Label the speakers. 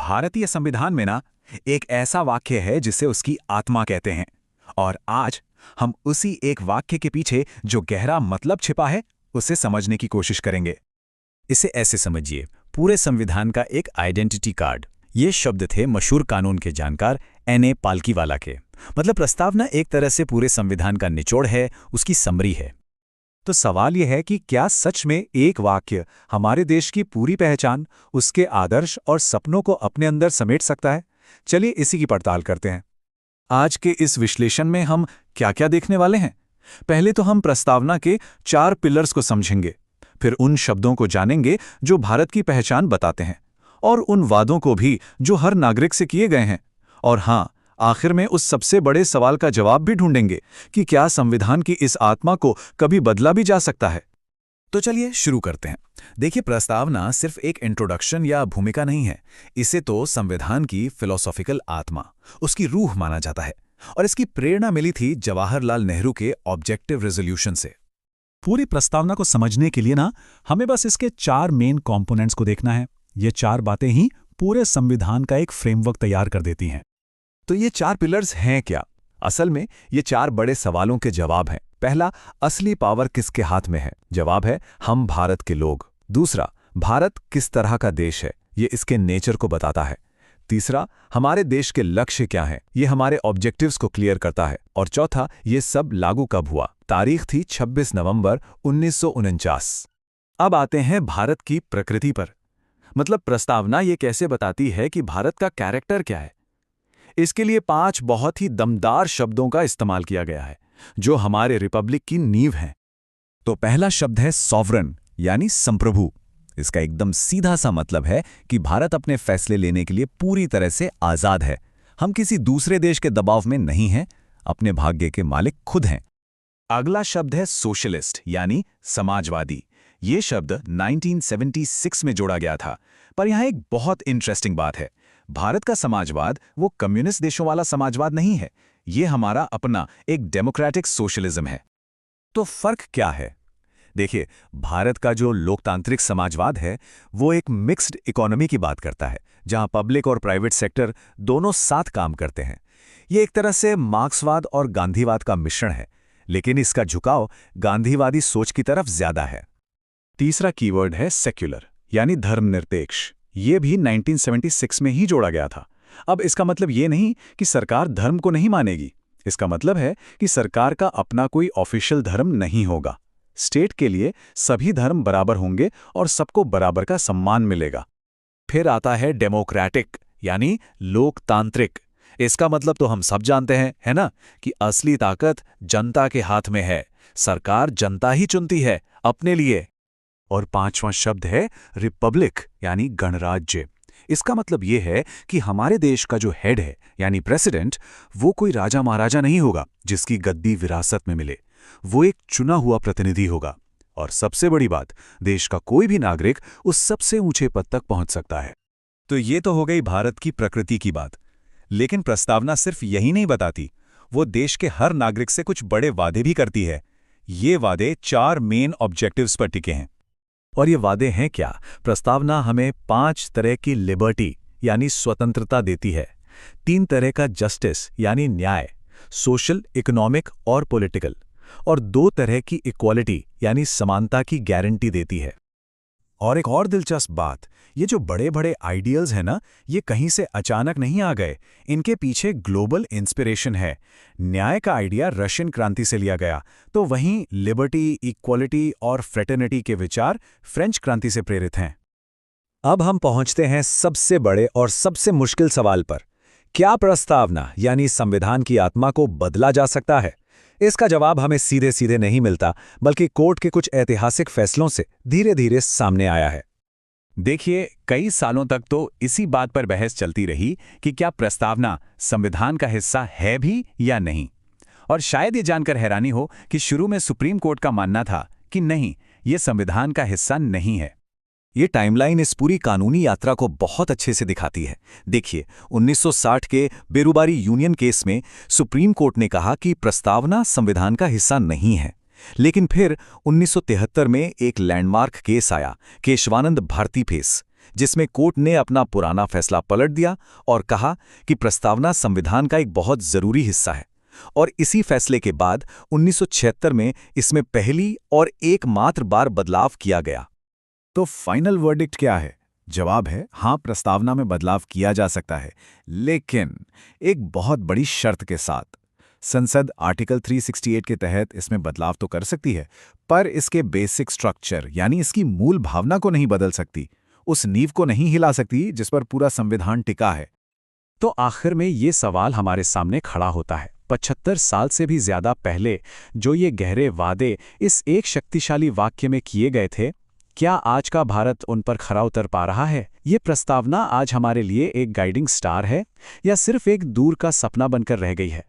Speaker 1: भारतीय संविधान में ना एक ऐसा वाक्य है जिसे उसकी आत्मा कहते हैं। और आज हम उसी एक वाक्य के पीछे जो गहरा मतलब छिपा है उसे समझने की कोशिश करेंगे। इसे ऐसे समझिए, पूरे संविधान का एक आइडेंटिटी कार्ड। ये शब्द थे मशहूर कानून के जानकार N.A. पालकीवाला के। मतलब प्रस्तावना एक तरह से पूरे संविधान का निचोड़ है, उसकी समरी है। तो सवाल यह है कि क्या सच में एक वाक्य हमारे देश की पूरी पहचान, उसके आदर्श और सपनों को अपने अंदर समेट सकता है? चलिए इसी की पड़ताल करते हैं। आज के इस विश्लेषण में हम क्या-क्या देखने वाले हैं? पहले तो हम प्रस्तावना के 4 पिलर्स को समझेंगे, फिर उन शब्दों को जानेंगे जो भारत की पहचान बताते हैं, और उन वादों को भी जो हर नागरिक से किए गए हैं। और हाँ, आखिर में उस सबसे बड़े सवाल का जवाब भी ढूंढेंगे कि क्या संविधान की इस आत्मा को कभी बदला भी जा सकता है। तो चलिए शुरू करते हैं। देखिए, प्रस्तावना सिर्फ एक इंट्रोडक्शन या भूमिका नहीं है। इसे तो संविधान की फिलोसॉफिकल आत्मा, उसकी रूह माना जाता है। और इसकी प्रेरणा मिली थी जवाहरलाल नेहरू के ऑब्जेक्टिव रेजोल्यूशन से। पूरी प्रस्तावना को समझने के लिए ना हमें बस इसके 4 मेन कॉम्पोनेंट्स को देखना है। ये 4 बातें ही पूरे संविधान का एक फ्रेमवर्क तैयार कर देती हैं। तो ये 4 पिलर्स हैं क्या? असल में ये 4 बड़े सवालों के जवाब हैं। पहला, असली पावर किसके हाथ में है? जवाब है, हम भारत के लोग। दूसरा, भारत किस तरह का देश है? ये इसके नेचर को बताता है। तीसरा, हमारे देश के लक्ष्य क्या हैं? ये हमारे ऑब्जेक्टिव्स को क्लियर करता है। और चौथा, ये सब लागू कब हुआ? तारीख थी 26 नवंबर 1949। अब आते हैं भारत की प्रकृति पर। मतलब प्रस्तावना ये कैसे बताती है कि भारत का कैरेक्टर क्या है? इसके लिए 5 बहुत ही दमदार शब्दों का इस्तेमाल किया गया है जो हमारे रिपब्लिक की नींव हैं। तो पहला शब्द है सॉवरन, यानी संप्रभु। इसका एकदम सीधा सा मतलब है कि भारत अपने फैसले लेने के लिए पूरी तरह से आजाद है। हम किसी दूसरे देश के दबाव में नहीं हैं, अपने भाग्य के मालिक खुद हैं। अगला शब्द है सोशलिस्ट, यानी समाजवादी। ये शब्द 1976 में जोड़ा गया था। पर यहाँ एक बहुत इंटरेस्टिंग बात है। भारत का समाजवाद वो कम्युनिस्ट देशों वाला समाजवाद नहीं है। ये हमारा अपना एक डेमोक्रेटिक सोशलिज्म है। तो फर्क क्या है? देखिए, भारत का जो लोकतांत्रिक समाजवाद है वो एक मिक्स्ड इकोनॉमी की बात करता है, जहां पब्लिक और प्राइवेट सेक्टर दोनों साथ काम करते हैं। ये एक तरह से मार्क्सवाद और गांधीवाद का मिश्रण है, लेकिन इसका झुकाव गांधीवादी सोच की तरफ ज्यादा है। तीसरा कीवर्ड है सेक्युलर, यानी धर्मनिरपेक्ष। ये भी 1976 में ही जोड़ा गया था। अब इसका मतलब ये नहीं कि सरकार धर्म को नहीं मानेगी। इसका मतलब है कि सरकार का अपना कोई ऑफिशियल धर्म नहीं होगा। स्टेट के लिए सभी धर्म बराबर होंगे और सबको बराबर का सम्मान मिलेगा। फिर आता है डेमोक्रेटिक, यानी लोकतांत्रिक। इसका मतलब तो हम सब जानते हैं, है ना, कि असली ताकत जनता के हाथ में है। सरकार जनता ही चुनती है अपने लिए। और 5वां शब्द है रिपब्लिक, यानी गणराज्य। इसका मतलब यह है कि हमारे देश का जो हेड है, यानी प्रेसिडेंट, वो कोई राजा महाराजा नहीं होगा जिसकी गद्दी विरासत में मिले। वो एक चुना हुआ प्रतिनिधि होगा। और सबसे बड़ी बात, देश का कोई भी नागरिक उस सबसे ऊंचे पद तक पहुंच सकता है। तो ये तो हो गई भारत की प्रकृति की बात। लेकिन प्रस्तावना सिर्फ यही नहीं बताती, वो देश के हर नागरिक से कुछ बड़े वादे भी करती है। ये वादे 4 मेन ऑब्जेक्टिव्स पर टिके हैं। और ये वादे हैं क्या? प्रस्तावना हमें 5 तरह की लिबर्टी, यानी स्वतंत्रता देती है। 3 तरह का जस्टिस, यानी न्याय, सोशल, इकोनॉमिक और पॉलिटिकल। और 2 तरह की इक्वालिटी, यानी समानता की गारंटी देती है। और एक और दिलचस्प बात, ये जो बड़े बड़े आइडियल्स हैं ना, ये कहीं से अचानक नहीं आ गए। इनके पीछे ग्लोबल इंस्पिरेशन है। न्याय का आइडिया रशियन क्रांति से लिया गया, तो वहीं लिबर्टी, इक्वालिटी और फ्रेटर्निटी के विचार फ्रेंच क्रांति से प्रेरित हैं। अब हम पहुंचते हैं सबसे बड़े और सबसे मुश्किल सवाल पर। क्या प्रस्तावना, यानी संविधान की आत्मा को बदला जा सकता है? इसका जवाब हमें सीधे सीधे नहीं मिलता, बल्कि कोर्ट के कुछ ऐतिहासिक फैसलों से धीरे धीरे सामने आया है। देखिए, कई सालों तक तो इसी बात पर बहस चलती रही कि क्या प्रस्तावना संविधान का हिस्सा है भी या नहीं। और शायद ये जानकर हैरानी हो कि शुरू में सुप्रीम कोर्ट का मानना था कि नहीं, ये संविधान का हिस्सा नहीं है। ये टाइमलाइन इस पूरी कानूनी यात्रा को बहुत अच्छे से दिखाती है। देखिए, 1960 के बेरुबारी यूनियन केस में सुप्रीम कोर्ट ने कहा कि प्रस्तावना संविधान का हिस्सा नहीं है। लेकिन फिर 1973 में एक लैंडमार्क केस आया, केशवानंद भारती केस, जिसमें कोर्ट ने अपना पुराना फैसला पलट दिया और कहा कि प्रस्तावना संविधान का एक बहुत जरूरी हिस्सा है। और इसी फैसले के बाद 1976 में इसमें पहली और एकमात्र बार बदलाव किया गया।
Speaker 2: तो फाइनल वर्डिक्ट क्या है? जवाब है हाँ, प्रस्तावना में बदलाव किया जा सकता है, लेकिन एक बहुत बड़ी शर्त के साथ। संसद आर्टिकल 368 के तहत इसमें बदलाव तो कर सकती है, पर इसके बेसिक स्ट्रक्चर यानी इसकी मूल भावना को नहीं बदल सकती, उस नींव को नहीं हिला सकती जिस पर पूरा संविधान टिका है।
Speaker 3: तो आखिर में ये सवाल हमारे सामने खड़ा होता है, 75 साल से भी ज्यादा पहले जो ये गहरे वादे इस एक शक्तिशाली वाक्य में किए गए थे, क्या आज का भारत उन पर खरा उतर पा रहा है? ये प्रस्तावना आज हमारे लिए एक गाइडिंग स्टार है या सिर्फ एक दूर का सपना बनकर रह गई है?